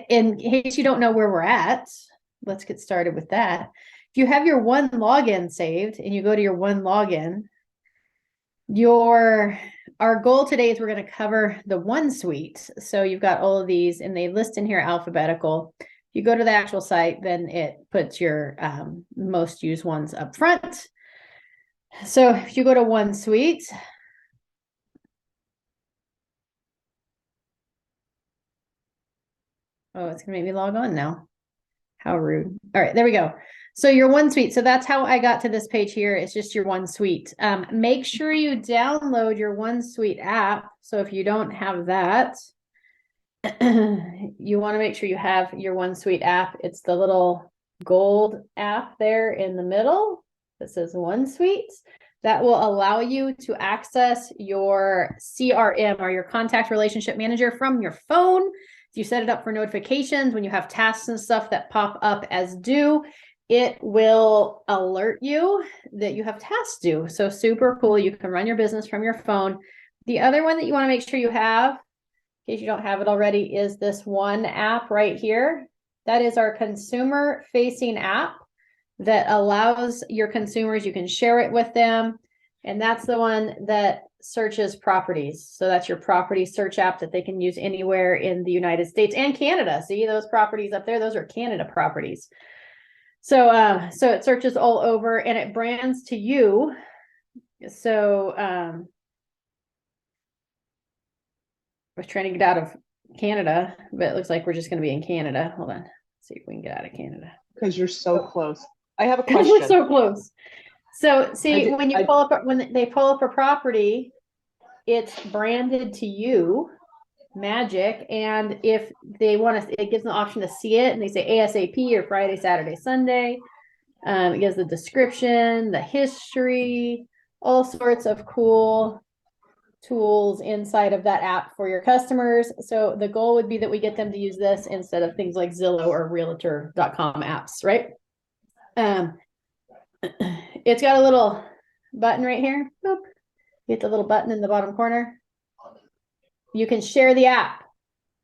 in case you don't know where we're at, let's get started with that. If you have your one login saved and you go to your one login, our goal today is we're going to cover the OneSuite. So you've got all of these and they list in here alphabetical. If you go to the actual site, then it puts your most used ones up front. So if you go to OneSuite, oh, it's gonna make me log on now. How rude. All right, there we go. So your OneSuite. So that's how I got to this page here. It's just your OneSuite. Make sure you download your OneSuite app. So if you don't have that, you want to make sure you have your OneSuite app. It's the little gold app there in the middle that says OneSuite. That will allow you to access your CRM or your contact relationship manager from your phone. You set it up for notifications when you have tasks and stuff that pop up as due, it will alert you that you have tasks due. So super cool. You can run your business from your phone. The other one that you want to make sure you have, in case you don't have it already, is this one app right here. That is our consumer facing app that allows your consumers, you can share it with them. And that's the one that searches properties. So that's your property search app that they can use anywhere in the United States and Canada. See those properties up there? Those are Canada properties. So, so it searches all over and it brands to you. So, we're trying to get out of Canada, but it looks like we're just going to be in Canada. Hold on. Let's see if we can get out of Canada. Because you're so close. I have a question. We're so close. So see, when they pull up a property, it's branded to you, magic. And if they want to, it gives them the option to see it and they say ASAP or Friday, Saturday, Sunday. It gives the description, the history, all sorts of cool tools inside of that app for your customers. So the goal would be that we get them to use this instead of things like Zillow or realtor.com apps, right? It's got a little button right here. Boop. Hit the little button in the bottom corner. You can share the app.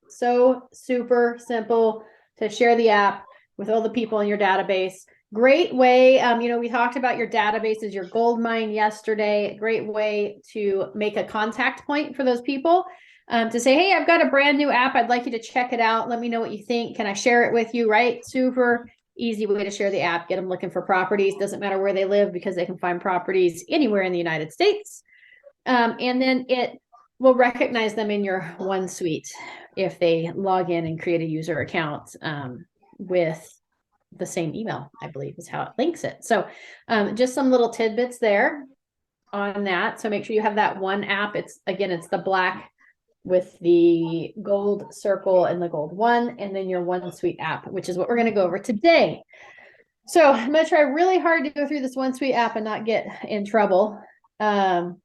So super simple to share the app with all the people in your database. Great way. We talked about your database as your gold mine yesterday. Great way to make a contact point for those people. To say, hey, I've got a brand new app. I'd like you to check it out. Let me know what you think. Can I share it with you? Right? Super easy way to share the app. Get them looking for properties. Doesn't matter where they live because they can find properties anywhere in the United States. And then it will recognize them in your OneSuite if they log in and create a user account with the same email, I believe is how it links it. So just some little tidbits there on that. So make sure you have that one app. It's the black with the gold circle and the gold one, and then your OneSuite app, which is what we're going to go over today. So I'm going to try really hard to go through this OneSuite app and not get in trouble. Can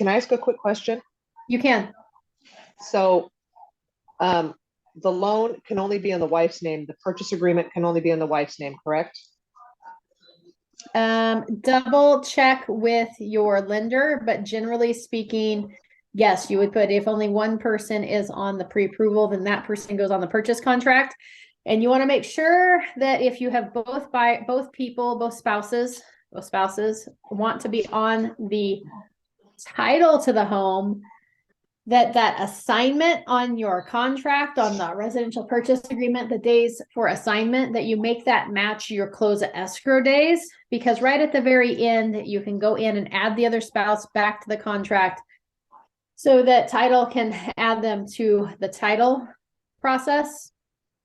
I ask a quick question? You can. So the loan can only be in the wife's name. The purchase agreement can only be in the wife's name, correct? Double check with your lender, but generally speaking, yes, you would put if only one person is on the pre-approval, then that person goes on the purchase contract. And you want to make sure that if you have both spouses want to be on the title to the home, that assignment on your contract, on the residential purchase agreement, the days for assignment, that you make that match your close of escrow days, because right at the very end, you can go in and add the other spouse back to the contract so that title can add them to the title process.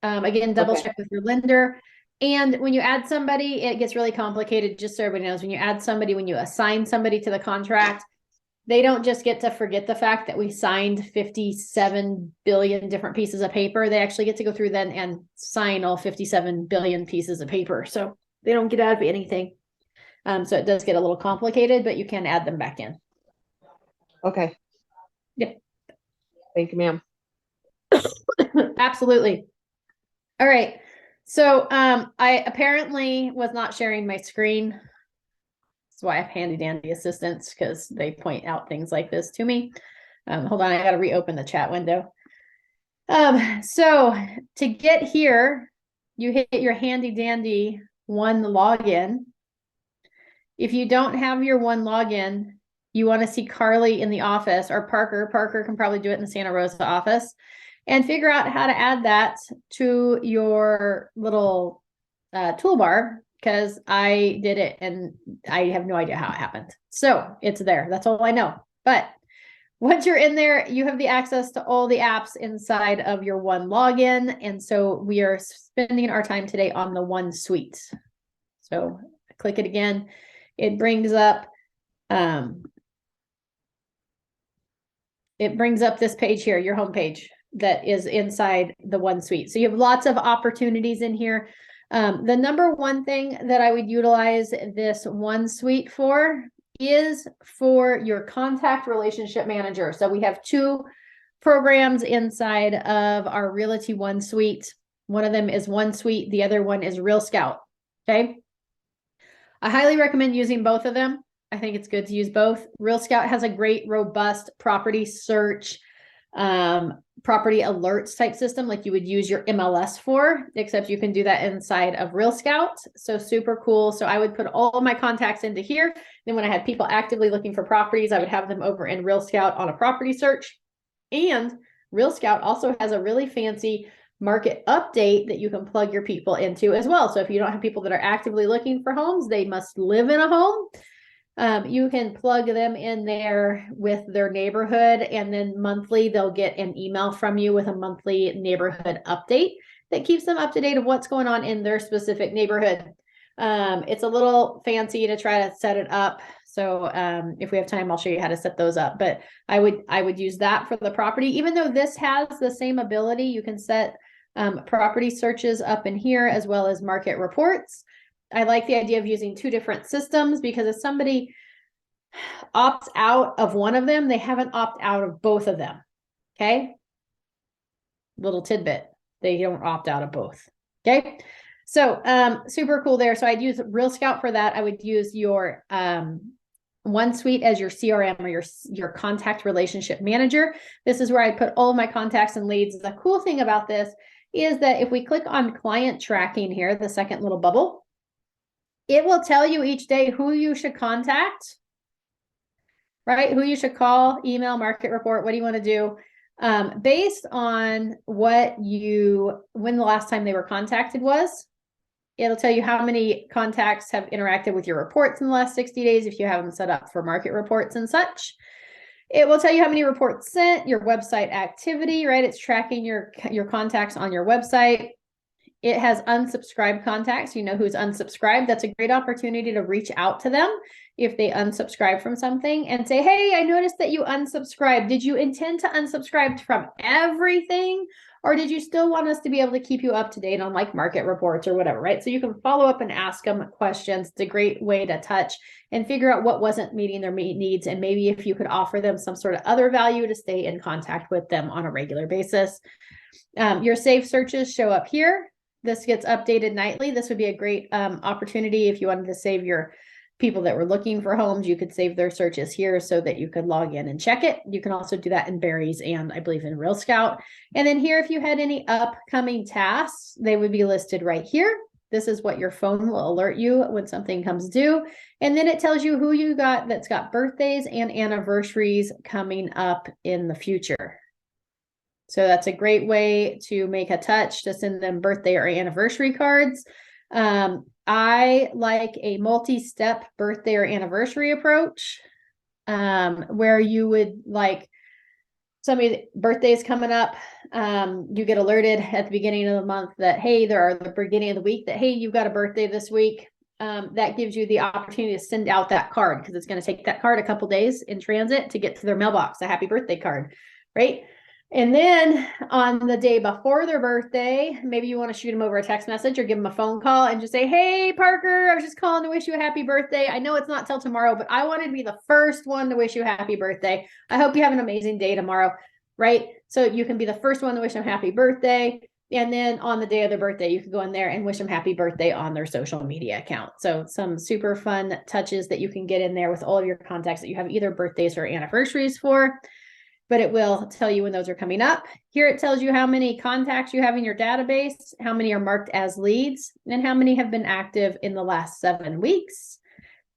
Again, double check with your lender. And when you add somebody, it gets really complicated, just so everybody knows. When you add somebody, when you assign somebody to the contract, they don't just get to forget the fact that we signed 57 billion different pieces of paper. They actually get to go through then and sign all 57 billion pieces of paper. So they don't get out of anything. So it does get a little complicated, but you can add them back in. Okay. Yep. Thank you, ma'am. Absolutely. All right. So I apparently was not sharing my screen. That's why I have handy dandy assistants, because they point out things like this to me. Hold on, I got to reopen the chat window. So to get here, you hit your handy dandy one login. If you don't have your one login, you want to see Carly in the office or Parker. Parker can probably do it in the Santa Rosa office and figure out how to add that to your little toolbar, because I did it and I have no idea how it happened. So it's there. That's all I know. But once you're in there, you have the access to all the apps inside of your one login. And so we are spending our time today on the OneSuite. So click it again. It brings up this page here, your home page that is inside the OneSuite. So you have lots of opportunities in here. The number one thing that I would utilize this OneSuite for is for your contact relationship manager. So we have two programs inside of our Realty OneSuite. One of them is OneSuite. The other one is Real Scout. Okay. I highly recommend using both of them. I think it's good to use both. Real Scout has a great, robust property search, property alerts type system like you would use your MLS for, except you can do that inside of Real Scout. So super cool. So I would put all of my contacts into here. Then when I had people actively looking for properties, I would have them over in Real Scout on a property search. And Real Scout also has a really fancy market update that you can plug your people into as well. So if you don't have people that are actively looking for homes, they must live in a home. You can plug them in there with their neighborhood, and then monthly they'll get an email from you with a monthly neighborhood update that keeps them up to date of what's going on in their specific neighborhood. It's a little fancy to try to set it up. So if we have time, I'll show you how to set those up. But I would use that for the property. Even though this has the same ability, you can set property searches up in here as well as market reports. I like the idea of using two different systems because if somebody opts out of one of them, they haven't opted out of both of them. Okay. Little tidbit. They don't opt out of both. Okay. So super cool there. So I'd use Real Scout for that. I would use your OneSuite as your CRM or your contact relationship manager. This is where I put all of my contacts and leads. The cool thing about this is that if we click on client tracking here, the second little bubble, it will tell you each day who you should contact, right? Who you should call, email, market report. What do you want to do? Based on when the last time they were contacted was. It'll tell you how many contacts have interacted with your reports in the last 60 days if you have them set up for market reports and such. It will tell you how many reports sent, your website activity, right? It's tracking your contacts on your website. It has unsubscribed contacts. You know who's unsubscribed. That's a great opportunity to reach out to them if they unsubscribe from something and say, hey, I noticed that you unsubscribed. Did you intend to unsubscribe from everything? Or did you still want us to be able to keep you up to date on like market reports or whatever, right? So you can follow up and ask them questions. It's a great way to touch and figure out what wasn't meeting their needs. And maybe if you could offer them some sort of other value to stay in contact with them on a regular basis. Your saved searches show up here. This gets updated nightly. This would be a great opportunity if you wanted to save your people that were looking for homes. You could save their searches here so that you could log in and check it. You can also do that in Berries and I believe in Real Scout. And then here, if you had any upcoming tasks, they would be listed right here. This is what your phone will alert you when something comes due. And then it tells you who you got that's got birthdays and anniversaries coming up in the future. So that's a great way to make a touch to send them birthday or anniversary cards. I like a multi-step birthday or anniversary approach where you would like somebody's birthday is coming up. You get alerted at the beginning of the month that, hey, the beginning of the week that, hey, you've got a birthday this week. That gives you the opportunity to send out that card because it's going to take that card a couple days in transit to get to their mailbox, a happy birthday card, right? And then on the day before their birthday, maybe you want to shoot them over a text message or give them a phone call and just say, hey, Parker, I was just calling to wish you a happy birthday. I know it's not till tomorrow, but I wanted to be the first one to wish you a happy birthday. I hope you have an amazing day tomorrow, right? So you can be the first one to wish them happy birthday. And then on the day of their birthday, you can go in there and wish them happy birthday on their social media account. So some super fun touches that you can get in there with all of your contacts that you have either birthdays or anniversaries for. but it will tell you when those are coming up. Here it tells you how many contacts you have in your database, how many are marked as leads, and how many have been active in the last 7 weeks.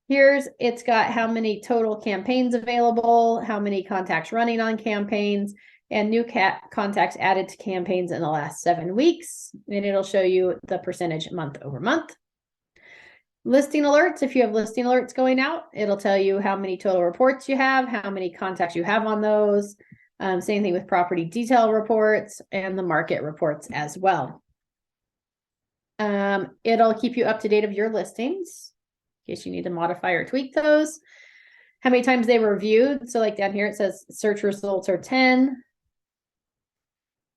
It's got how many total campaigns available, how many contacts running on campaigns, and new contacts added to campaigns in the last 7 weeks. And it'll show you the percentage month over month. Listing alerts, if you have listing alerts going out, it'll tell you how many total reports you have, how many contacts you have on those. Same thing with property detail reports and the market reports as well. It'll keep you up to date of your listings in case you need to modify or tweak those. How many times they were viewed. So like down here, it says search results are 10.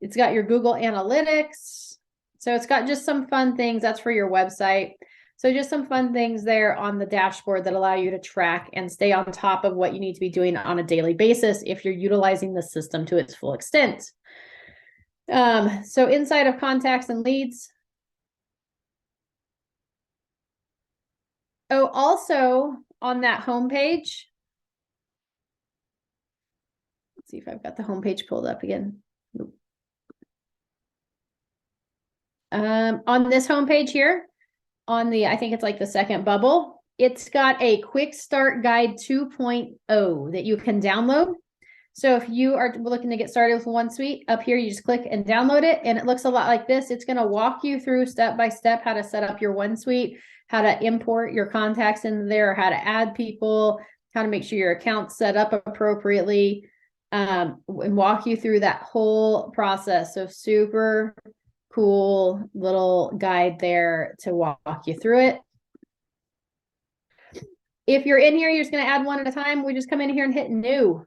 It's got your Google Analytics. So it's got just some fun things. That's for your website. So just some fun things there on the dashboard that allow you to track and stay on top of what you need to be doing on a daily basis if you're utilizing the system to its full extent. So inside of contacts and leads. Oh, also on that homepage. Let's see if I've got the homepage pulled up again. On this homepage here, on the, I think it's like the second bubble, it's got a quick start guide 2.0 that you can download. So if you are looking to get started with OneSuite, up here, you just click and download it. And it looks a lot like this. It's going to walk you through step by step how to set up your OneSuite, how to import your contacts in there, how to add people, how to make sure your account's set up appropriately, and walk you through that whole process. So super cool little guide there to walk you through it. If you're in here, you're just going to add one at a time. We just come in here and hit new.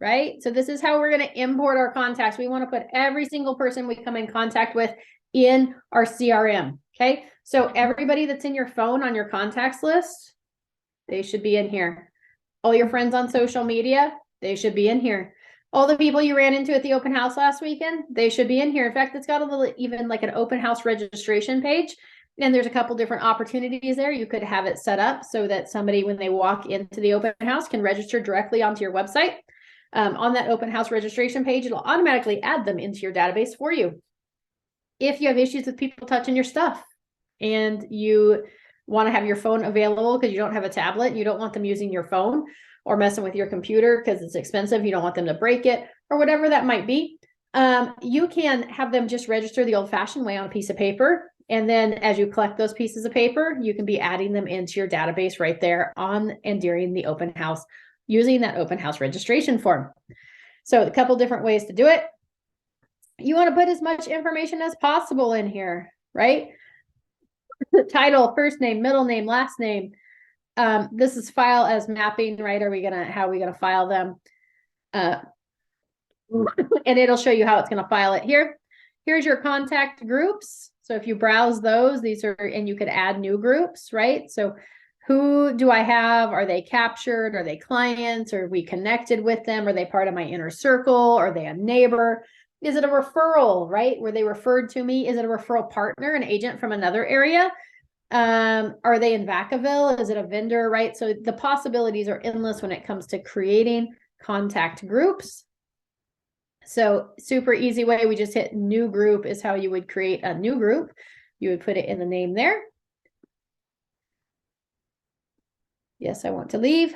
Right? So this is how we're going to import our contacts. We want to put every single person we come in contact with in our CRM. Okay. So everybody that's in your phone on your contacts list, they should be in here. All your friends on social media, they should be in here. All the people you ran into at the open house last weekend, they should be in here. In fact, it's got a little, even like an open house registration page. And there's a couple different opportunities there. You could have it set up so that somebody, when they walk into the open house, can register directly onto your website. On that open house registration page, it'll automatically add them into your database for you. If you have issues with people touching your stuff and you want to have your phone available because you don't have a tablet, and you don't want them using your phone or messing with your computer because it's expensive, you don't want them to break it or whatever that might be, you can have them just register the old-fashioned way on a piece of paper. And then as you collect those pieces of paper, you can be adding them into your database right there on and during the open house using that open house registration form. So a couple different ways to do it. You want to put as much information as possible in here, right? The title, first name, middle name, last name. This is file as mapping, right? How are we gonna file them? And it'll show you how it's gonna file it here. Here's your contact groups. So if you browse those, these are, and you could add new groups, right? So who do I have? Are they captured? Are they clients? Are we connected with them? Are they part of my inner circle? Are they a neighbor? Is it a referral, right? Were they referred to me? Is it a referral partner, an agent from another area? Are they in Vacaville? Is it a vendor, right? So the possibilities are endless when it comes to creating contact groups. So super easy way, we just hit new group is how you would create a new group. You would put it in the name there. Yes, I want to leave.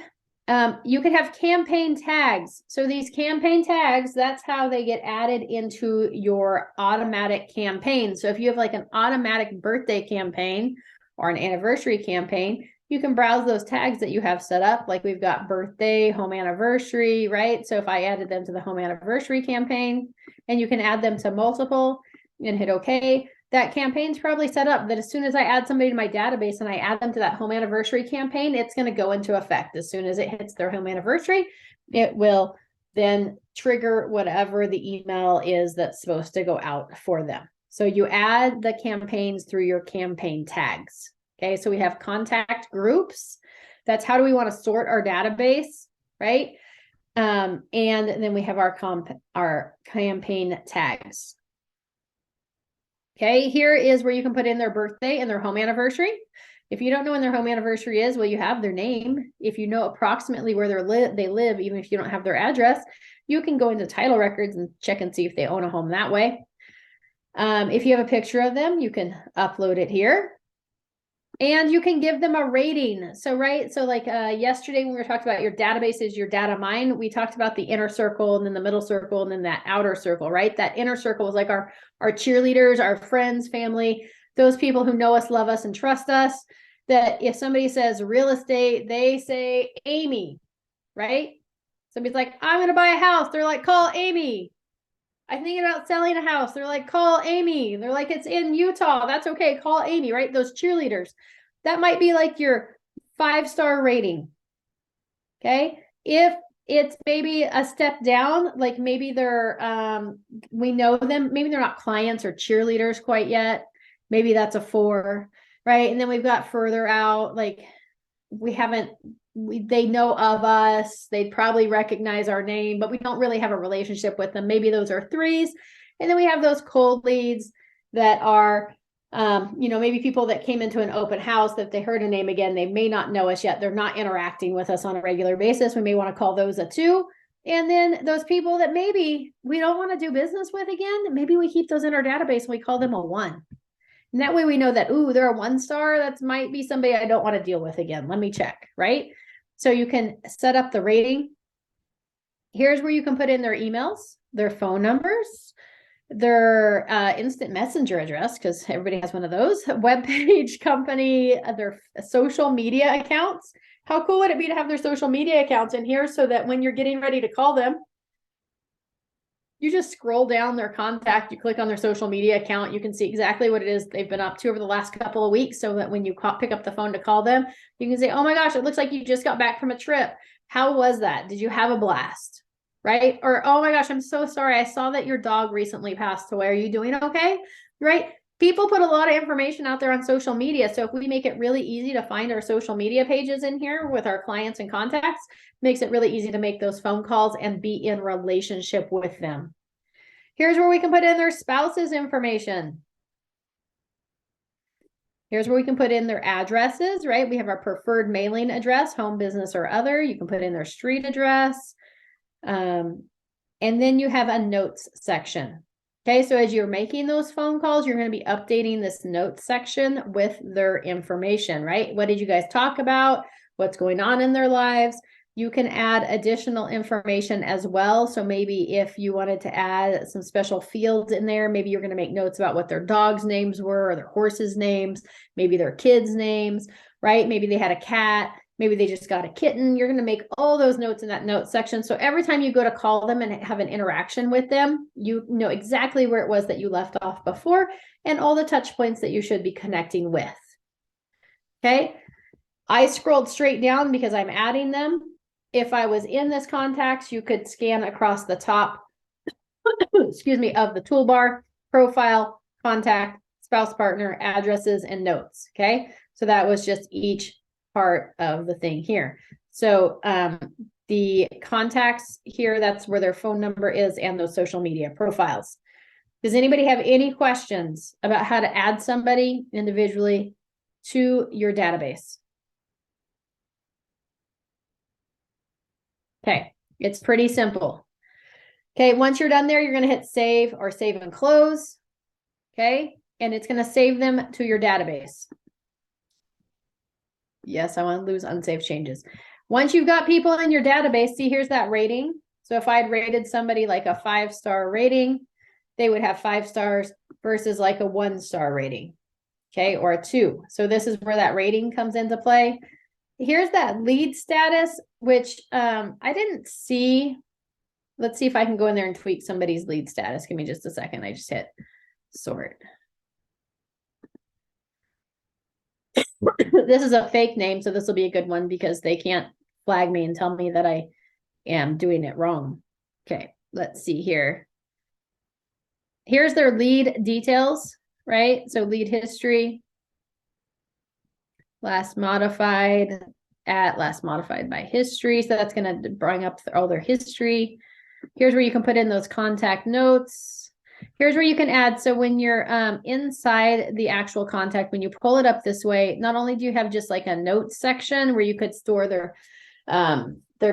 You could have campaign tags. So these campaign tags, that's how they get added into your automatic campaign. So if you have like an automatic birthday campaign or an anniversary campaign, you can browse those tags that you have set up. Like we've got birthday, home anniversary, right? So if I added them to the home anniversary campaign, and you can add them to multiple and hit OK. That campaign's probably set up that as soon as I add somebody to my database and I add them to that home anniversary campaign, it's going to go into effect. As soon as it hits their home anniversary, it will then trigger whatever the email is that's supposed to go out for them. So you add the campaigns through your campaign tags. Okay, so we have contact groups. That's how do we want to sort our database, right? And then we have our campaign tags. Okay, here is where you can put in their birthday and their home anniversary. If you don't know when their home anniversary is, well, you have their name. If you know approximately where they live, even if you don't have their address, you can go into title records and check and see if they own a home that way. If you have a picture of them, you can upload it here. And you can give them a rating. So, right. So like yesterday when we were talking about your database is your data mine, we talked about the inner circle and then the middle circle and then that outer circle, right? That inner circle is like our cheerleaders, our friends, family, those people who know us, love us, and trust us. That if somebody says real estate, they say Amy, right? Somebody's like, I'm going to buy a house. They're like, call Amy. I'm thinking about selling a house. They're like, call Amy. They're like, it's in Utah. That's okay. Call Amy, right? Those cheerleaders. That might be like your 5-star rating. Okay. If it's maybe a step down, like maybe they're, we know them, maybe they're not clients or cheerleaders quite yet. Maybe that's a 4, right? And then we've got further out, like they know of us, they'd probably recognize our name, but we don't really have a relationship with them. Maybe those are 3s. And then we have those cold leads that are, maybe people that came into an open house that they heard a name again, they may not know us yet. They're not interacting with us on a regular basis. We may want to call those a 2. And then those people that maybe we don't want to do business with again, maybe we keep those in our database and we call them a 1. And that way we know that, ooh, they're a 1-star. That might be somebody I don't want to deal with again. Let me check, right? So you can set up the rating. Here's where you can put in their emails, their phone numbers, their instant messenger address, because everybody has one of those, webpage, company, their social media accounts. How cool would it be to have their social media accounts in here so that when you're getting ready to call them, you just scroll down their contact, you click on their social media account, you can see exactly what it is they've been up to over the last couple of weeks, so that when you pick up the phone to call them, you can say, oh my gosh, it looks like you just got back from a trip. How was that? Did you have a blast? Right? Or, oh my gosh, I'm so sorry. I saw that your dog recently passed away. Are you doing okay? Right? People put a lot of information out there on social media. So if we make it really easy to find our social media pages in here with our clients and contacts, makes it really easy to make those phone calls and be in relationship with them. Here's where we can put in their spouse's information. Here's where we can put in their addresses, right? We have our preferred mailing address, home, business, or other. You can put in their street address. And then you have a notes section. Okay, so as you're making those phone calls, you're going to be updating this notes section with their information, right? What did you guys talk about? What's going on in their lives? You can add additional information as well. So maybe if you wanted to add some special fields in there, maybe you're going to make notes about what their dogs' names were, or their horses' names, maybe their kids' names, right? Maybe they had a cat. Maybe they just got a kitten. You're going to make all those notes in that notes section. So every time you go to call them and have an interaction with them, you know exactly where it was that you left off before and all the touch points that you should be connecting with. Okay. I scrolled straight down because I'm adding them. If I was in this contacts, you could scan across the top, excuse me, of the toolbar, profile, contact, spouse, partner, addresses, and notes. Okay. So that was just each part of the thing here. So the contacts here, that's where their phone number is and those social media profiles. Does anybody have any questions about how to add somebody individually to your database? Okay, it's pretty simple. Okay, once you're done there, you're going to hit save or save and close. Okay, and it's going to save them to your database. Yes, I want to lose unsaved changes. Once you've got people in your database, see, here's that rating. So if I'd rated somebody like a 5-star rating, they would have 5 stars versus like a 1-star rating. Okay, or a 2. So this is where that rating comes into play. Here's that lead status, which I didn't see. Let's see if I can go in there and tweak somebody's lead status. Give me just a second. I just hit sort. This is a fake name, so this will be a good one because they can't flag me and tell me that I am doing it wrong. Okay, let's see here. Here's their lead details, right? So lead history, last modified by history. So that's going to bring up all their history. Here's where you can put in those contact notes. Here's where you can add. So when you're inside the actual contact, when you pull it up this way, not only do you have just like a notes section where you could store their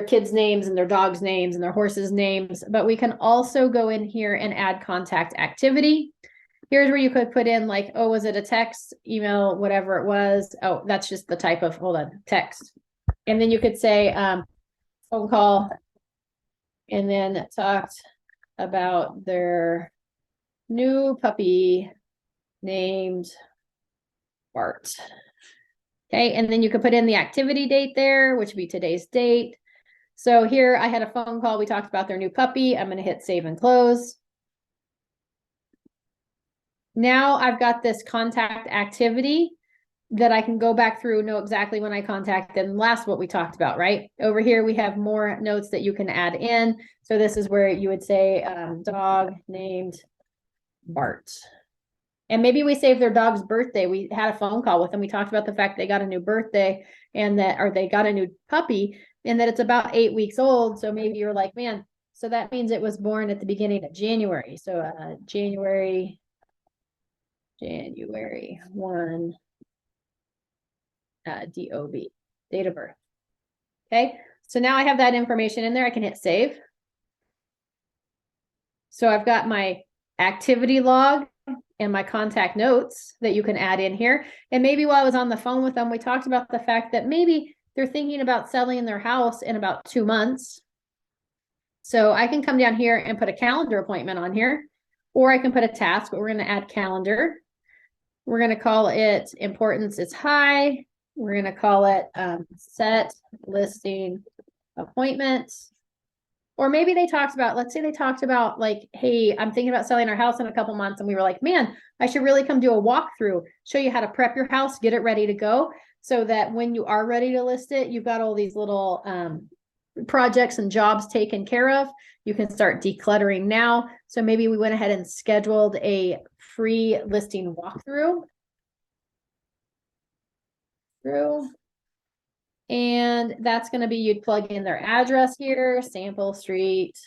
kids' names and their dogs' names and their horses' names, but we can also go in here and add contact activity. Here's where you could put in like, oh, was it a text, email, whatever it was? Oh, that's just the type of, hold on, text. And then you could say phone call and then talked about their new puppy named Bart. Okay, and then you could put in the activity date there, which would be today's date. So here I had a phone call. We talked about their new puppy. I'm going to hit save and close. Now I've got this contact activity that I can go back through, know exactly when I contacted and last what we talked about, right? Over here, we have more notes that you can add in. So this is where you would say dog named Bart. And maybe we saved their dog's birthday. We had a phone call with them. We talked about the fact they got a new birthday and that, or they got a new puppy and that it's about 8 weeks old. So maybe you're like, man, so that means it was born at the beginning of January. So January 1, DOB, date of birth. Okay, so now I have that information in there. I can hit save. So I've got my activity log and my contact notes that you can add in here. And maybe while I was on the phone with them, we talked about the fact that maybe they're thinking about selling their house in about 2 months. So I can come down here and put a calendar appointment on here, or I can put a task, but we're going to add calendar. We're going to call it importance is high. We're going to call it set listing appointments. Or maybe they talked about, let's say they talked about like, hey, I'm thinking about selling our house in a couple months. And we were like, man, I should really come do a walkthrough, show you how to prep your house, get it ready to go. So that when you are ready to list it, you've got all these little projects and jobs taken care of. You can start decluttering now. So maybe we went ahead and scheduled a free listing walkthrough. And that's going to be, you'd plug in their address here, Sample Street.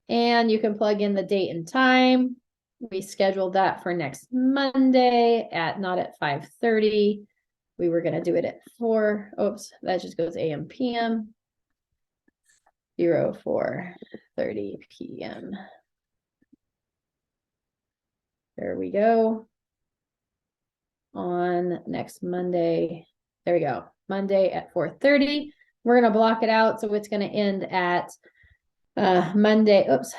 And you can plug in the date and time. We scheduled that for next Monday not at 5:30. We were going to do it at 4. Oops, that just goes AM, PM. 04:30 PM. There we go. On next Monday. There we go. Monday at 4:30. We're going to block it out. So it's going to end at Monday. Oops.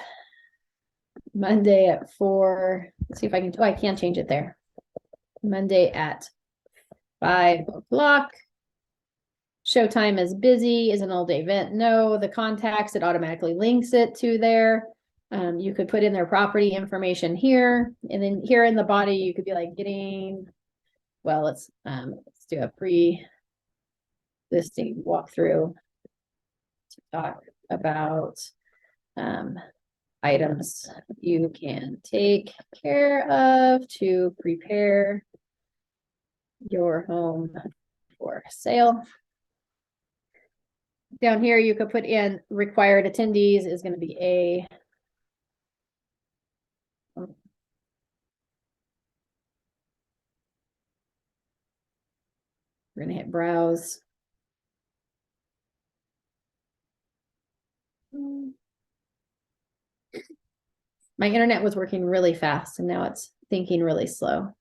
Monday at 4. Let's see if I can. Oh, I can change it there. Monday at 5 o'clock. Showtime is busy. Is an all day event? No. The contacts, it automatically links it to there. You could put in their property information here. And then here in the body, you could be like getting. Well, let's do a pre-listing walkthrough to talk about items you can take care of to prepare your home for sale. Down here, you could put in required attendees is going to be A. We're going to hit browse. My internet was working really fast and now it's thinking really slow.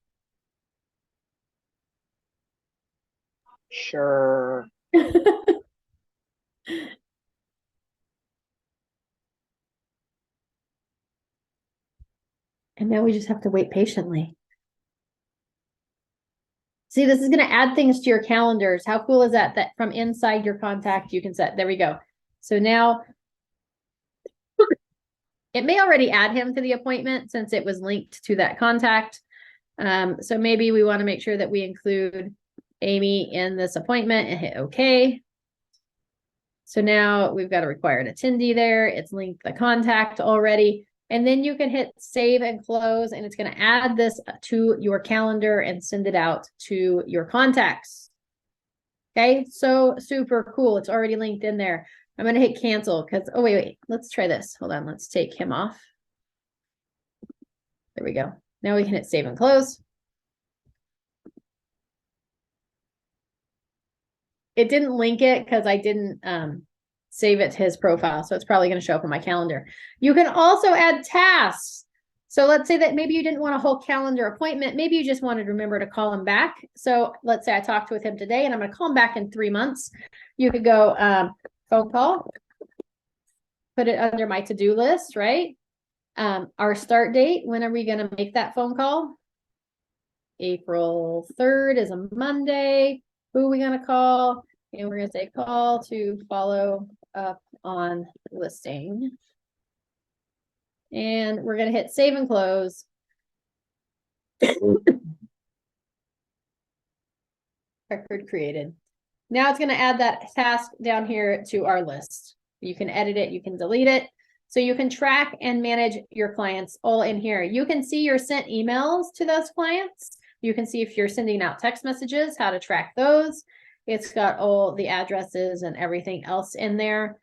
Sure. And now we just have to wait patiently. See, this is going to add things to your calendars. How cool is that? That from inside your contact, you can set, there we go. So now it may already add him to the appointment since it was linked to that contact. So maybe we want to make sure that we include Amy in this appointment and hit OK. So now we've got a required attendee there. It's linked the contact already. And then you can hit save and close, and it's going to add this to your calendar and send it out to your contacts. Okay, so super cool. It's already linked in there. I'm going to hit cancel because, oh, wait, let's try this. Hold on. Let's take him off. There we go. Now we can hit save and close. It didn't link it because I didn't save it to his profile. So it's probably going to show up on my calendar. You can also add tasks. So let's say that maybe you didn't want a whole calendar appointment. Maybe you just wanted to remember to call him back. So let's say I talked with him today and I'm going to call him back in 3 months. You could go phone call, put it under my to-do list, right? Our start date, when are we going to make that phone call? April 3rd is a Monday. Who are we going to call? And we're going to say call to follow up on listing. And we're going to hit save and close. Record created. Now it's going to add that task down here to our list. You can edit it, you can delete it. So you can track and manage your clients all in here. You can see your sent emails to those clients. You can see if you're sending out text messages, how to track those. It's got all the addresses and everything else in there.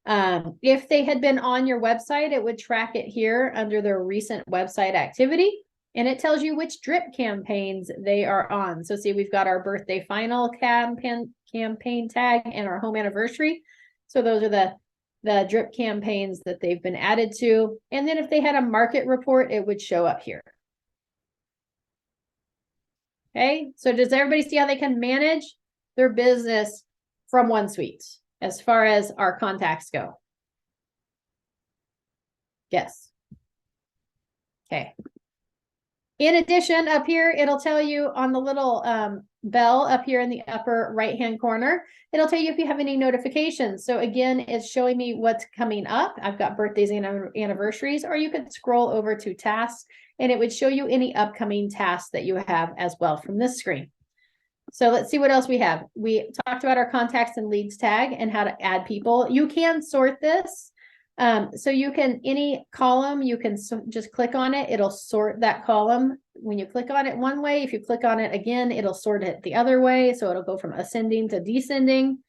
If they had been on your website, it would track it here under their recent website activity. And it tells you which drip campaigns they are on. So see, we've got our birthday final campaign tag and our home anniversary. So those are the drip campaigns that they've been added to. And then if they had a market report, it would show up here. Okay, so does everybody see how they can manage their business from OneSuite as far as our contacts go? Yes. Okay. In addition, up here, it'll tell you on the little bell up here in the upper right-hand corner, it'll tell you if you have any notifications. So again, it's showing me what's coming up. I've got birthdays and anniversaries, or you could scroll over to tasks and it would show you any upcoming tasks that you have as well from this screen. So let's see what else we have. We talked about our contacts and leads tag and how to add people. You can sort this. So you can, any column, you can just click on it. It'll sort that column. When you click on it one way, if you click on it again, it'll sort it the other way. So it'll go from ascending to descending.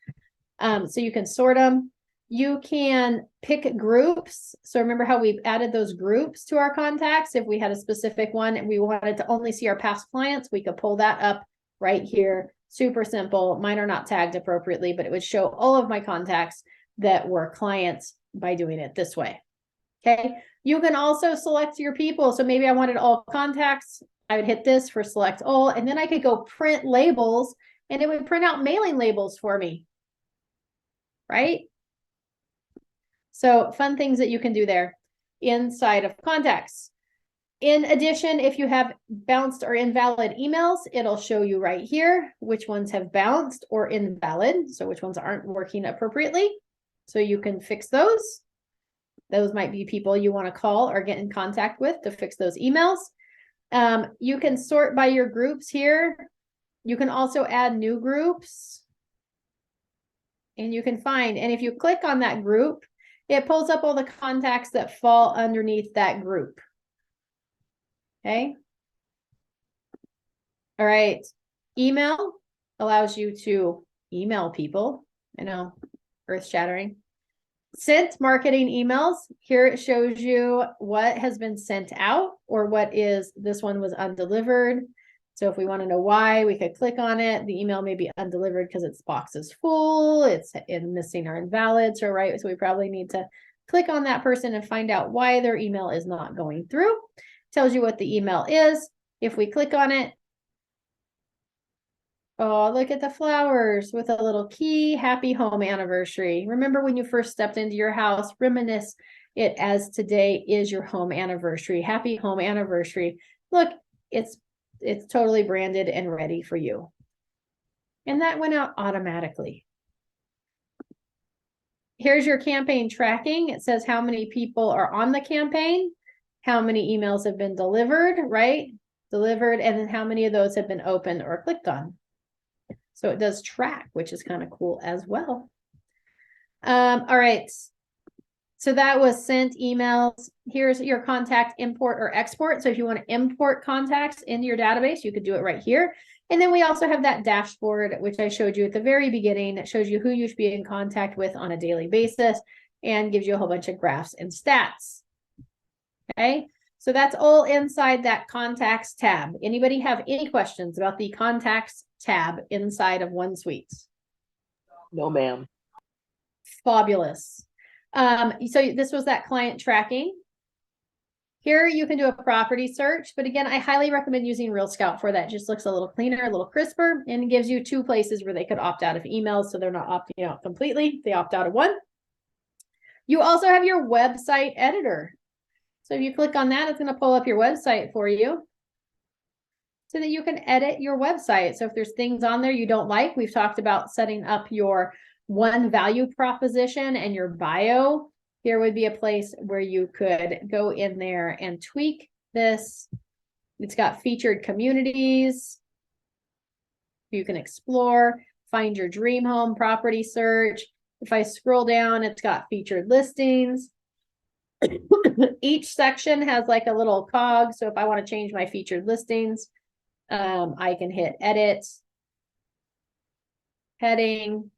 So you can sort them. You can pick groups. So remember how we've added those groups to our contacts. If we had a specific one and we wanted to only see our past clients, we could pull that up right here. Super simple. Mine are not tagged appropriately, but it would show all of my contacts that were clients by doing it this way. Okay. You can also select your people. So maybe I wanted all contacts. I would hit this for select all, and then I could go print labels and it would print out mailing labels for me. Right? So fun things that you can do there inside of contacts. In addition, if you have bounced or invalid emails, it'll show you right here which ones have bounced or invalid. So which ones aren't working appropriately. So you can fix those. Those might be people you want to call or get in contact with to fix those emails. You can sort by your groups here. You can also add new groups. And you can find, and if you click on that group, it pulls up all the contacts that fall underneath that group. Okay. All right. Email allows you to email people. I know, earth-shattering. Sent marketing emails. Here it shows you what has been sent out or what is, this one was undelivered. So if we want to know why, we could click on it. The email may be undelivered because its box is full, it's missing or invalid. So right, so we probably need to click on that person and find out why their email is not going through. Tells you what the email is. If we click on it, oh, look at the flowers with a little key. Happy home anniversary. Remember when you first stepped into your house, reminisce it as today is your home anniversary. Happy home anniversary. Look, it's totally branded and ready for you. And that went out automatically. Here's your campaign tracking. It says how many people are on the campaign, how many emails have been delivered, right? Delivered, and then how many of those have been opened or clicked on. So it does track, which is kind of cool as well. All right. So that was sent emails. Here's your contact import or export. So if you want to import contacts into your database, you could do it right here. And then we also have that dashboard, which I showed you at the very beginning. That shows you who you should be in contact with on a daily basis and gives you a whole bunch of graphs and stats. Okay, so that's all inside that contacts tab. Anybody have any questions about the contacts tab inside of OneSuite? No, ma'am. Fabulous. So this was that client tracking. Here you can do a property search, but again, I highly recommend using Real Scout for that. It just looks a little cleaner, a little crisper, and gives you 2 places where they could opt out of emails, so they're not opting out completely. They opt out of one. You also have your website editor. So if you click on that, it's going to pull up your website for you so that you can edit your website. So if there's things on there you don't like, we've talked about setting up your one value proposition and your bio. Here would be a place where you could go in there and tweak this. It's got featured communities. You can explore, find your dream home property search. If I scroll down, it's got featured listings. Each section has like a little cog. So if I want to change my featured listings, I can hit edit, heading,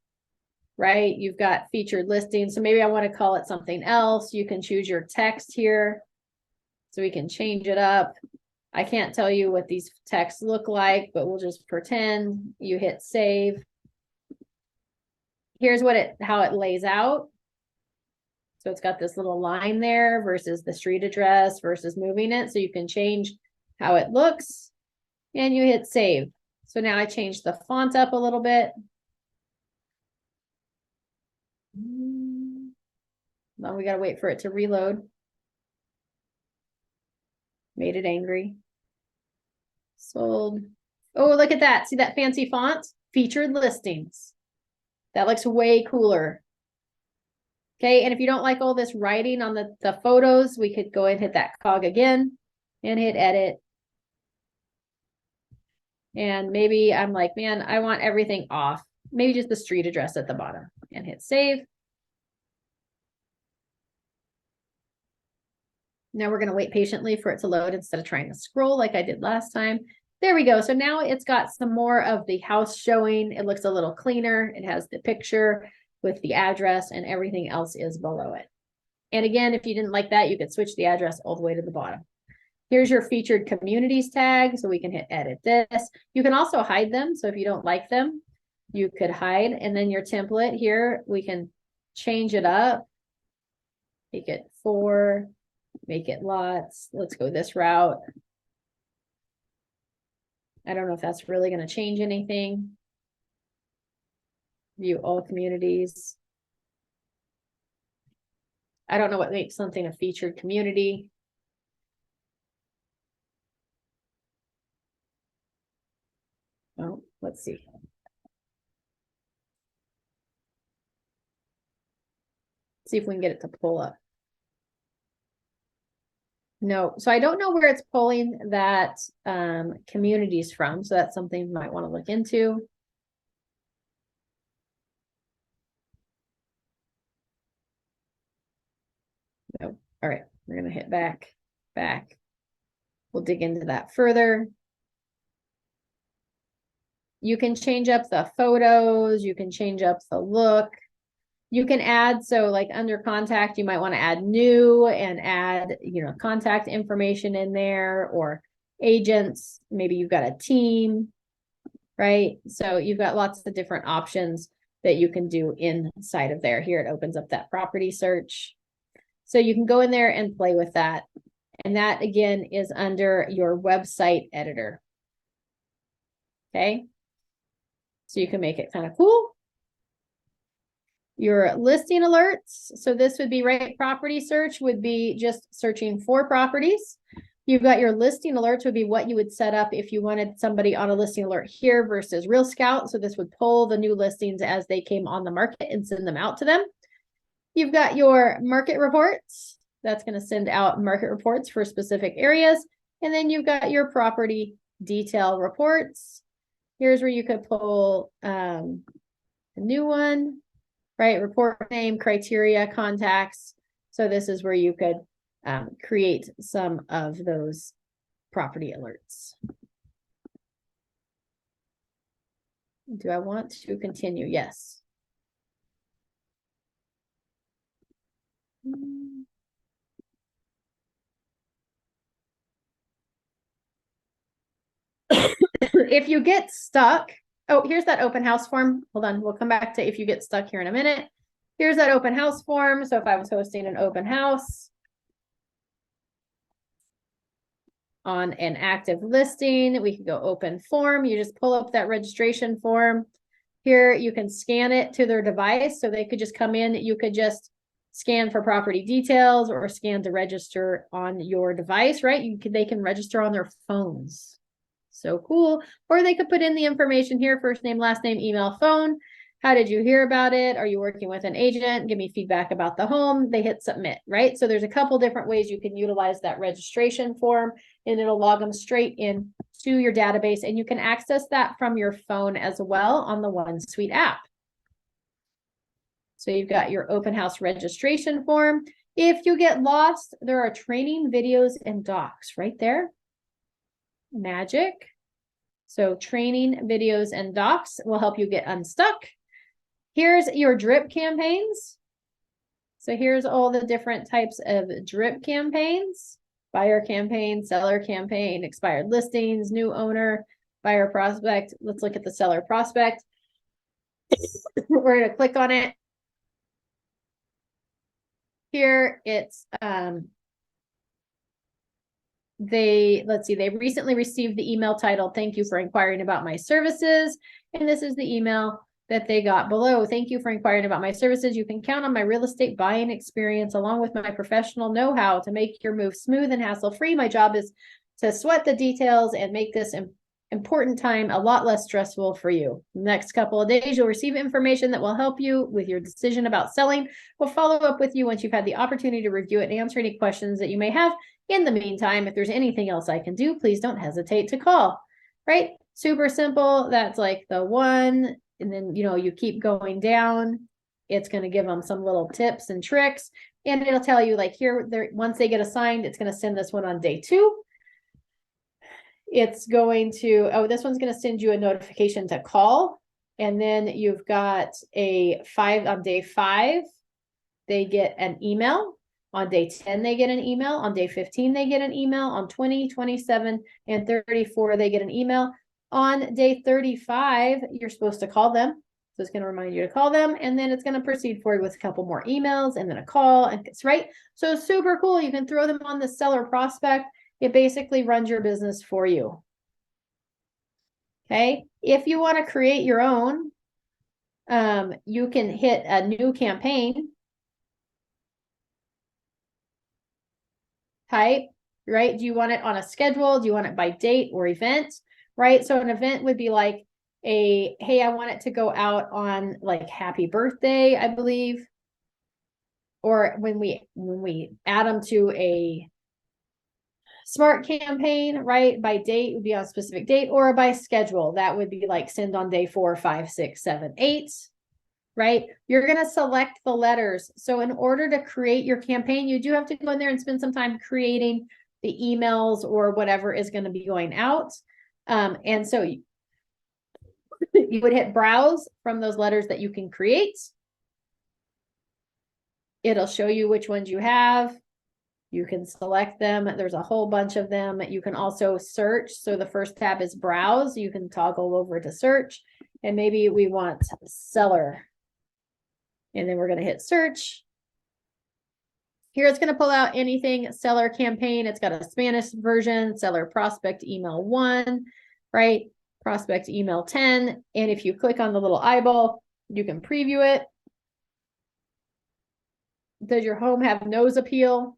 right? You've got featured listings. So maybe I want to call it something else. You can choose your text here. So we can change it up. I can't tell you what these texts look like, but we'll just pretend. You hit save. Here's how it lays out. So it's got this little line there versus the street address versus moving it. So you can change how it looks and you hit save. So now I changed the font up a little bit. Now we got to wait for it to reload. Made it angry. Sold. Oh, look at that. See that fancy font? Featured listings. That looks way cooler. Okay, and if you don't like all this writing on the photos, we could go and hit that cog again and hit edit. And maybe I'm like, man, I want everything off. Maybe just the street address at the bottom and hit save. Now we're going to wait patiently for it to load instead of trying to scroll like I did last time. There we go. So now it's got some more of the house showing. It looks a little cleaner. It has the picture with the address and everything else is below it. And again, if you didn't like that, you could switch the address all the way to the bottom. Here's your featured communities tag. So we can hit edit this. You can also hide them. So if you don't like them, you could hide. And then your template here, we can change it up. Make it 4, make it lots. Let's go this route. I don't know if that's really going to change anything. View all communities. I don't know what makes something a featured community. Oh, let's see. See if we can get it to pull up. No, so I don't know where it's pulling that communities from. So that's something you might want to look into. No. All right, we're going to hit back. We'll dig into that further. You can change up the photos. You can change up the look. You can add, so like under contact, you might want to add new and add, contact information in there or agents. Maybe you've got a team, right? So you've got lots of different options that you can do inside of there. Here it opens up that property search. So you can go in there and play with that. And that again is under your website editor. Okay. So you can make it kind of cool. Your listing alerts. So this would be right. Property search would be just searching for properties. You've got your listing alerts would be what you would set up if you wanted somebody on a listing alert here versus Real Scout. So this would pull the new listings as they came on the market and send them out to them. You've got your market reports. That's going to send out market reports for specific areas. And then you've got your property detail reports. Here's where you could pull a new one, right? Report name, criteria, contacts. So this is where you could create some of those property alerts. Do I want to continue? Yes. If you get stuck, oh, here's that open house form. Hold on, we'll come back to if you get stuck here in a minute. Here's that open house form. So if I was hosting an open house on an active listing, we could go open form. You just pull up that registration form. Here, you can scan it to their device. So they could just come in. You could just scan for property details or scan to register on your device, right? They can register on their phones. So cool. Or they could put in the information here, first name, last name, email, phone. How did you hear about it? Are you working with an agent? Give me feedback about the home. They hit submit, right? So there's a couple different ways you can utilize that registration form, and it'll log them straight in to your database. And you can access that from your phone as well on the OneSuite app. So you've got your open house registration form. If you get lost, there are training videos and docs right there. Magic. So training videos and docs will help you get unstuck. Here's your drip campaigns. So here's all the different types of drip campaigns: buyer campaign, seller campaign, expired listings, new owner, buyer prospect. Let's look at the seller prospect. We're going to click on it. Here it's let's see, they recently received the email title, "Thank you for inquiring about my services." And this is the email that they got below. "Thank you for inquiring about my services. You can count on my real estate buying experience along with my professional know-how to make your move smooth and hassle-free. My job is to sweat the details and make this important time a lot less stressful for you. Next couple of days, you'll receive information that will help you with your decision about selling. We'll follow up with you once you've had the opportunity to review it and answer any questions that you may have. In the meantime, if there's anything else I can do, please don't hesitate to call." Right? Super simple. That's like the one. And then, you keep going down. It's going to give them some little tips and tricks. And it'll tell you, like, here, once they get assigned, it's going to send this one on day 2. It's going to, this one's going to send you a notification to call. And then you've got on day 5, they get an email. On day 10, they get an email. On day 15, they get an email. On 20, 27, and 34, they get an email. On day 35, you're supposed to call them. So it's going to remind you to call them. And then it's going to proceed forward with a couple more emails and then a call. And it's right. So super cool. You can throw them on the seller prospect. It basically runs your business for you. Okay. If you want to create your own, you can hit a new campaign. Type, right? Do you want it on a schedule? Do you want it by date or event? Right? So an event would be like hey, I want it to go out on like happy birthday, I believe. Or when we add them to a smart campaign, right? By date would be on a specific date, or by schedule. That would be like send on day 4, 5, 6, 7, 8. Right? You're going to select the letters. So in order to create your campaign, you do have to go in there and spend some time creating the emails or whatever is going to be going out. And so you would hit browse from those letters that you can create. It'll show you which ones you have. You can select them. There's a whole bunch of them. You can also search. So the first tab is browse. You can toggle over to search, and maybe we want seller. And then we're going to hit search. Here it's going to pull out anything seller campaign. It's got a Spanish version, seller prospect email 1, right? Prospect email 10. And if you click on the little eyeball, you can preview it. Does your home have nose appeal?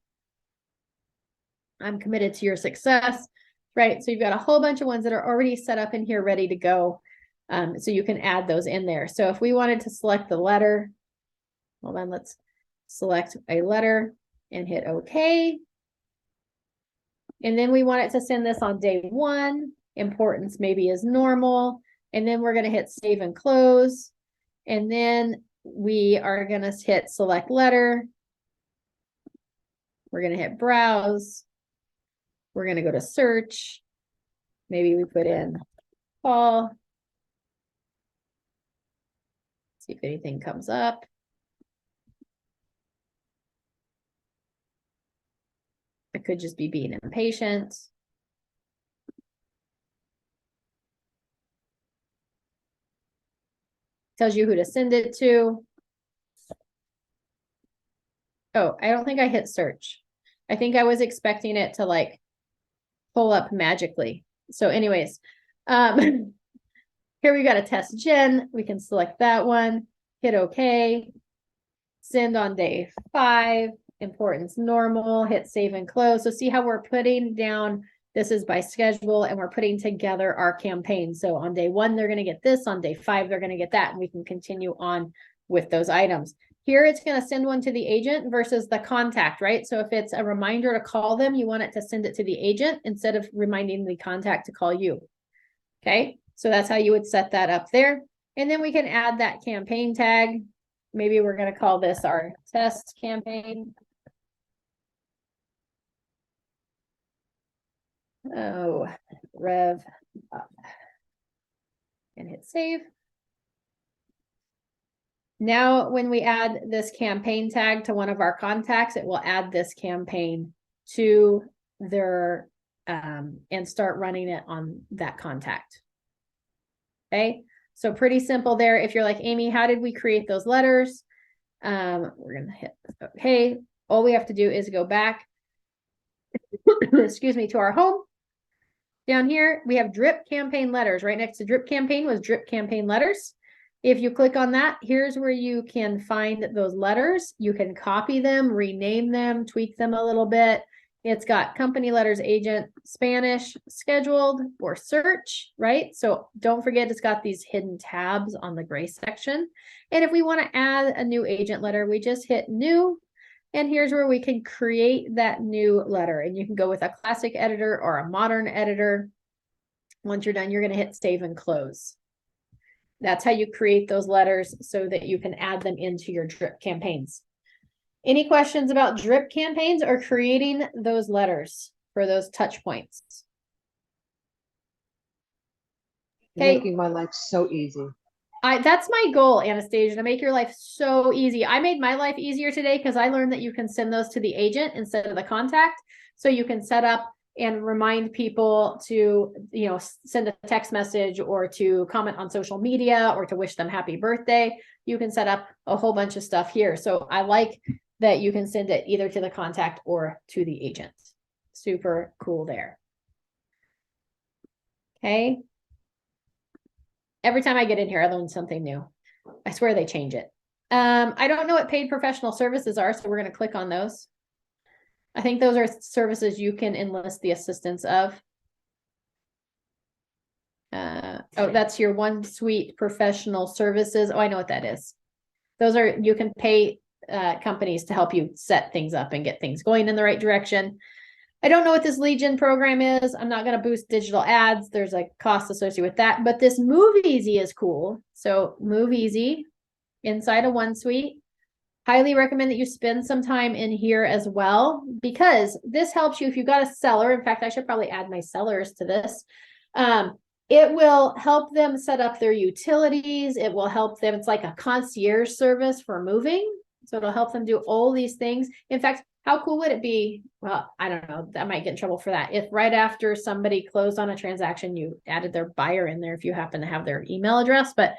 I'm committed to your success, right? So you've got a whole bunch of ones that are already set up in here, ready to go. So you can add those in there. So if we wanted to select the letter, hold on, let's select a letter and hit OK. And then we want it to send this on day 1. Importance maybe is normal. And then we're going to hit save and close. And then we are going to hit select letter. We're going to hit browse. We're going to go to search. Maybe we put in Paul. See if anything comes up. It could just be being impatient. Tells you who to send it to. Oh, I don't think I hit search. I think I was expecting it to like pull up magically. So anyways, here we got a test gen. We can select that one, hit OK, send on day 5, importance normal, hit save and close. So see how we're putting down, this is by schedule, and we're putting together our campaign. So on day 1, they're going to get this, on day 5, they're going to get that, and we can continue on with those items. Here, it's going to send one to the agent versus the contact, right? So if it's a reminder to call them, you want it to send it to the agent instead of reminding the contact to call you. Okay, so that's how you would set that up there. And then we can add that campaign tag. Maybe we're going to call this our test campaign. Oh, rev up. And hit save. Now, when we add this campaign tag to one of our contacts, it will add this campaign to their, and start running it on that contact. Okay, so pretty simple there. If you're like, Amy, how did we create those letters? We're going to hit okay. All we have to do is go back, excuse me, to our home. Down here, we have drip campaign letters. Right next to drip campaign was drip campaign letters. If you click on that, here's where you can find those letters. You can copy them, rename them, tweak them a little bit. It's got company letters, agent, Spanish, scheduled, or search, right? So don't forget, it's got these hidden tabs on the gray section. And if we want to add a new agent letter, we just hit new. And here's where we can create that new letter. And you can go with a classic editor or a modern editor. Once you're done, you're going to hit save and close. That's how you create those letters so that you can add them into your drip campaigns. Any questions about drip campaigns or creating those letters for those touch points? Okay. Making my life so easy. That's my goal, Anastasia, to make your life so easy. I made my life easier today because I learned that you can send those to the agent instead of the contact. So you can set up and remind people to, you know, send a text message or to comment on social media or to wish them happy birthday. You can set up a whole bunch of stuff here. So I like that you can send it either to the contact or to the agent. Super cool there. Okay. Every time I get in here, I learn something new. I swear they change it. I don't know what paid professional services are, so we're going to click on those. I think those are services you can enlist the assistance of. Oh, that's your OneSuite professional services. Oh, I know what that is. Those are, you can pay companies to help you set things up and get things going in the right direction. I don't know what this lead gen program is. I'm not going to boost digital ads. There's a cost associated with that, but this Move Easy is cool. So Move Easy inside of OneSuite. Highly recommend that you spend some time in here as well, because this helps you if you've got a seller. In fact, I should probably add my sellers to this. It will help them set up their utilities. It will help them. It's like a concierge service for moving. So it'll help them do all these things. In fact, how cool would it be? Well, I don't know. I might get in trouble for that. If right after somebody closed on a transaction, you added their buyer in there, if you happen to have their email address. But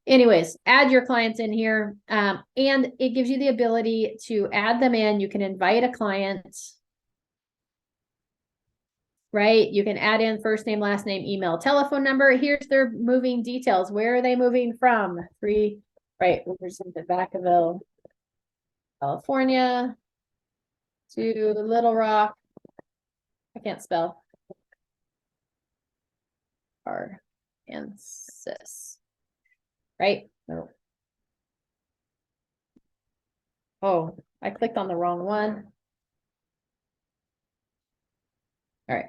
anyways, add your clients in here. And it gives you the ability to add them in. You can invite a client, right? You can add in first name, last name, email, telephone number. Here's their moving details. Where are they moving from? Right, we're sent to Vacaville, California, to Little Rock. I can't spell. Arkansas. Right? Oh, I clicked on the wrong one. All right.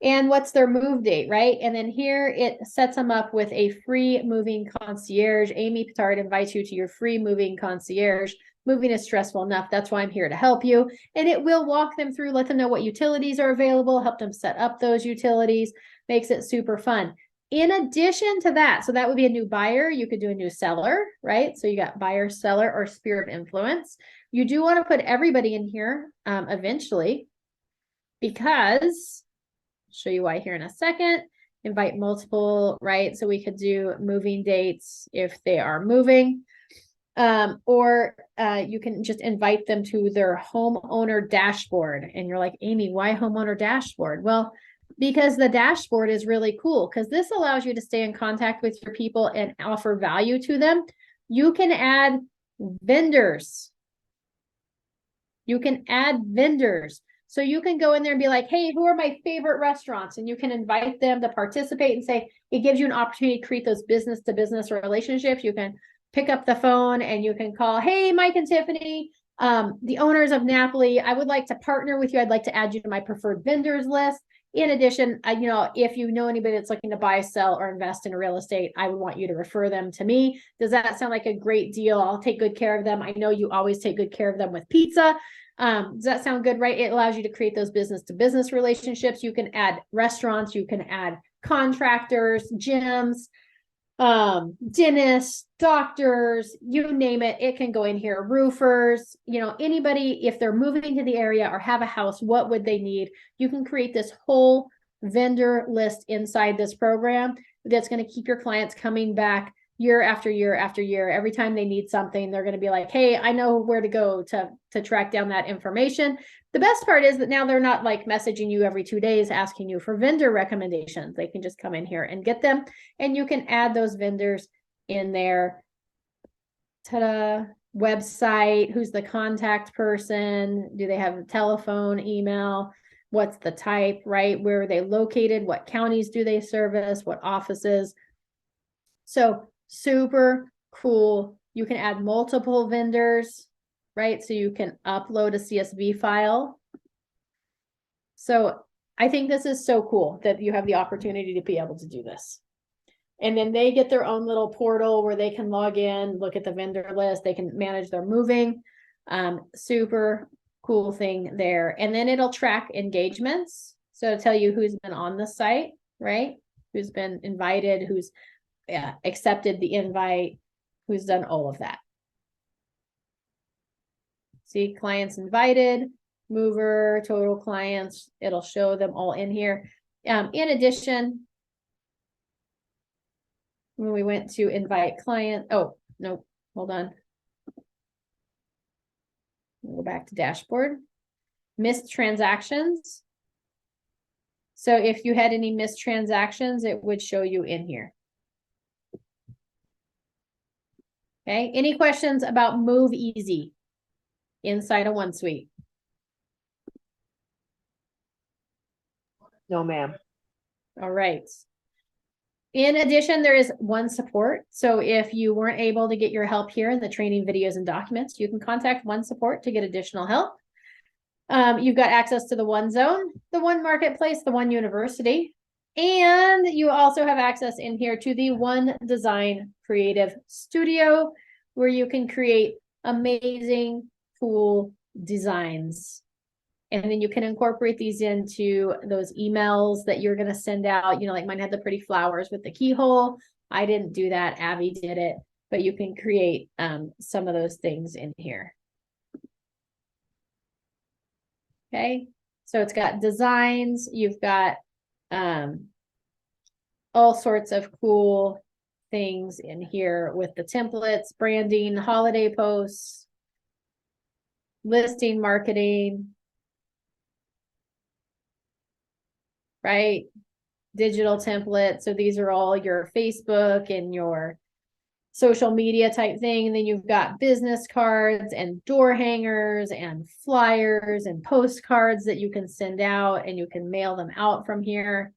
And what's their move date, right? And then here it sets them up with a free moving concierge. Amy Petard invites you to your free moving concierge. Moving is stressful enough. That's why I'm here to help you. And it will walk them through, let them know what utilities are available, help them set up those utilities, makes it super fun. In addition to that, so that would be a new buyer. You could do a new seller, right? So you got buyer, seller, or sphere of influence. You do want to put everybody in here eventually, because I'll show you why here in a second. Invite multiple, right? So we could do moving dates if they are moving. Or you can just invite them to their homeowner dashboard. And you're like, Amy, why homeowner dashboard? Well, because the dashboard is really cool, because this allows you to stay in contact with your people and offer value to them. You can add vendors. You can add vendors. So you can go in there and be like, hey, who are my favorite restaurants? And you can invite them to participate and say, it gives you an opportunity to create those business to business relationships. You can pick up the phone and you can call, hey, Mike and Tiffany, the owners of Napoli, I would like to partner with you. I'd like to add you to my preferred vendors list. In addition, if you know anybody that's looking to buy, sell, or invest in real estate, I would want you to refer them to me. Does that sound like a great deal? I'll take good care of them. I know you always take good care of them with pizza. Does that sound good, right? It allows you to create those business to business relationships. You can add restaurants, you can add contractors, gyms, dentists, doctors, you name it, it can go in here. Roofers, anybody, if they're moving to the area or have a house, what would they need? You can create this whole vendor list inside this program that's going to keep your clients coming back year after year after year. Every time they need something, they're going to be like, hey, I know where to go to track down that information. The best part is that now they're not like messaging you every 2 days asking you for vendor recommendations. They can just come in here and get them, and you can add those vendors in there. Ta-da. Website, who's the contact person? Do they have a telephone, email? What's the type, right? Where are they located? What counties do they service? What offices? So super cool. You can add multiple vendors, right? So you can upload a CSV file. So I think this is so cool that you have the opportunity to be able to do this. And then they get their own little portal where they can log in, look at the vendor list, they can manage their moving. Super cool thing there. And then it'll track engagements. So it'll tell you who's been on the site, right? Who's been invited, who's accepted the invite, who's done all of that. See, clients invited, mover, total clients, it'll show them all in here. In addition, when we went to invite client, oh, no, hold on. We'll go back to dashboard. Missed transactions. So if you had any missed transactions, it would show you in here. Okay, any questions about Move Easy inside of OneSuite? No, ma'am. All right. In addition, there is OneSupport. So if you weren't able to get your help here in the training videos and documents, you can contact OneSupport to get additional help. You've got access to the One Zone, the One Marketplace, the One University, and you also have access in here to the One Design Creative Studio, where you can create amazing, cool designs. And then you can incorporate these into those emails that you're going to send out. Like mine had the pretty flowers with the keyhole. I didn't do that. Abby did it. But you can create some of those things in here. Okay. So it's got designs. You've got all sorts of cool things in here with the templates, branding, holiday posts, listing marketing. Right? Digital template. So these are all your Facebook and your social media type thing. And then you've got business cards and door hangers and flyers and postcards that you can send out, and you can mail them out from here.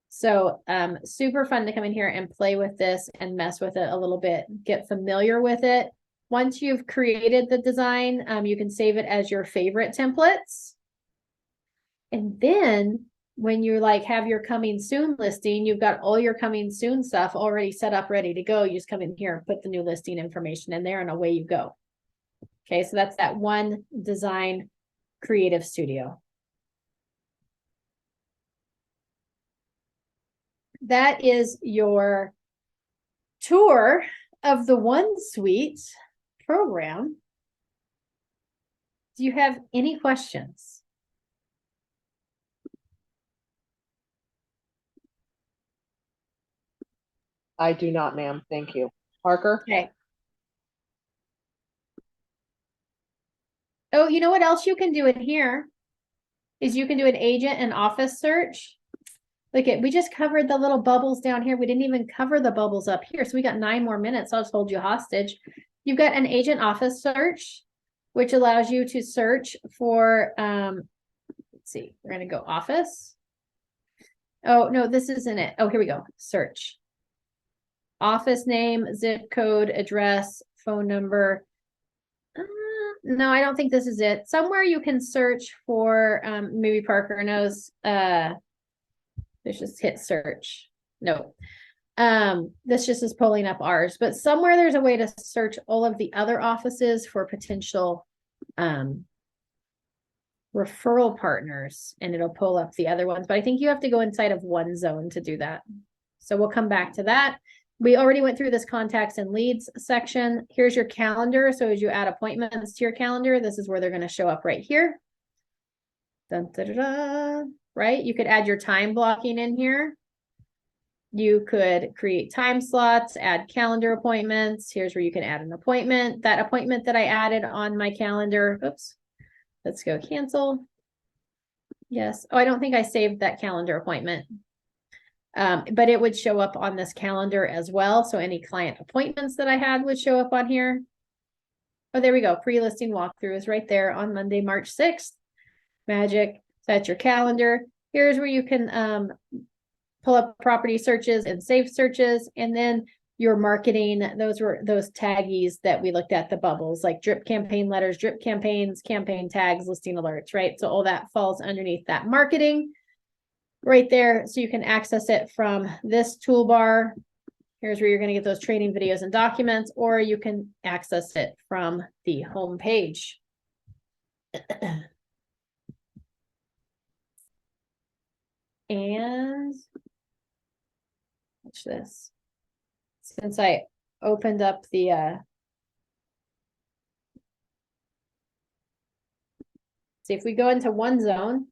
So super fun to come in here and play with this and mess with it a little bit, get familiar with it. Once you've created the design, you can save it as your favorite templates. And then when you have your coming soon listing, you've got all your coming soon stuff already set up, ready to go. You just come in here and put the new listing information in there and away you go. Okay, so that's that One Design Creative Studio. that is your tour of the OneSuite program. Do you have any questions? I do not, ma'am. Thank you. Parker? Okay. Oh, you know what else you can do in here is you can do an agent and office search. Look at, we just covered the little bubbles down here. We didn't even cover the bubbles up here. So we got 9 more minutes. I'll just hold you hostage. You've got an agent office search, which allows you to search for, let's see, we're going to go office. Oh, no, this isn't it. Oh, here we go. Search. Office name, zip code, address, phone number. No, I don't think this is it. Somewhere you can search for, maybe Parker knows, let's just hit search. No. This just is pulling up ours, but somewhere there's a way to search all of the other offices for potential referral partners, and it'll pull up the other ones. But I think you have to go inside of OneZone to do that. So we'll come back to that. We already went through this contacts and leads section. Here's your calendar. So as you add appointments to your calendar, this is where they're going to show up right here. Dun, da, da, da. Right? You could add your time blocking in here. You could create time slots, add calendar appointments. Here's where you can add an appointment. That appointment that I added on my calendar. Oops. Let's go cancel. Yes. Oh, I don't think I saved that calendar appointment. But it would show up on this calendar as well. So any client appointments that I had would show up on here. Oh, there we go. Pre-listing walkthrough is right there on Monday, March 6th. Magic. That's your calendar. Here's where you can pull up property searches and save searches. And then your marketing, those were those taggies that we looked at, the bubbles, like drip campaign letters, drip campaigns, campaign tags, listing alerts, right? So all that falls underneath that marketing right there. So you can access it from this toolbar. Here's where you're going to get those training videos and documents, or you can access it from the home page. And watch this. Since I opened up the see if we go into OneZone.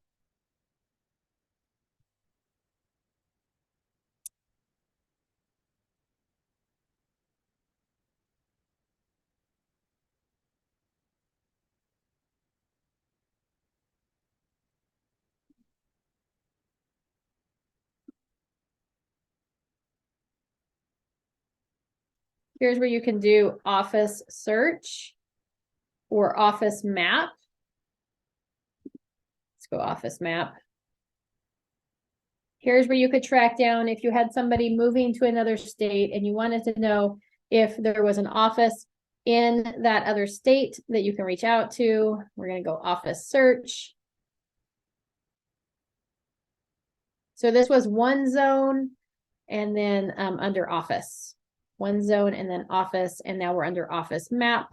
Here's where you can do office search or office map. Let's go office map. Here's where you could track down if you had somebody moving to another state and you wanted to know if there was an office in that other state that you can reach out to. We're going to go office search. So this was OneZone and then under office. OneZone and then office, and now we're under office map.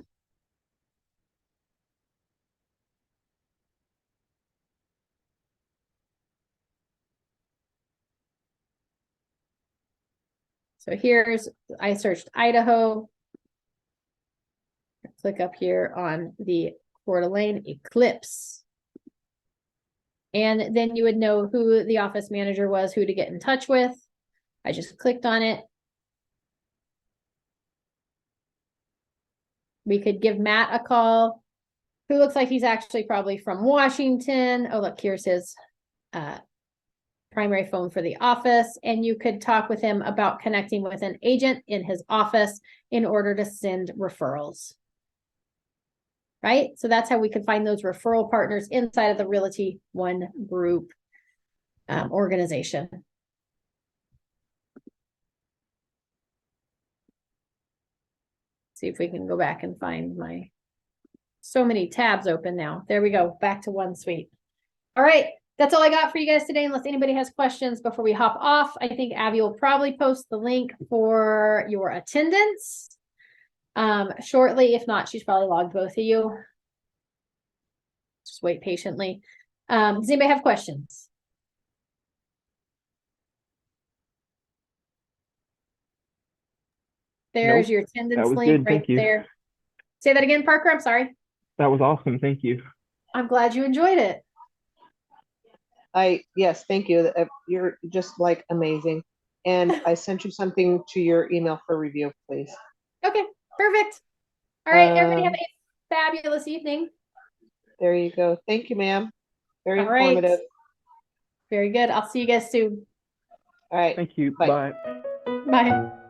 So here's, I searched Idaho. Click up here on the Coeur d'Alene Eclipse. And then you would know who the office manager was, who to get in touch with. I just clicked on it. We could give Matt a call, who looks like he's actually probably from Washington. Oh, look, here's his primary phone for the office. And you could talk with him about connecting with an agent in his office in order to send referrals. Right? So that's how we could find those referral partners inside of the Realty One Group organization. See if we can go back and find my, so many tabs open now. There we go, back to OneSuite. All right, that's all I got for you guys today, unless anybody has questions before we hop off. I think Abby will probably post the link for your attendance shortly. If not, she's probably logged both of you. Just wait patiently. Does anybody have questions? There's Nope. your That attendance was link good. right Thank you. there. Say that again, Parker. I'm sorry. That was awesome. Thank you. I'm glad you enjoyed it. Yes, thank you. You're just like amazing. And I sent you something to your email for review, please. Okay, perfect. All right, everybody have Um, a fabulous evening. There you go. Thank you, ma'am. Very All right. informative. Very good. I'll see you guys soon. All right. Thank you. Bye. Bye. Bye.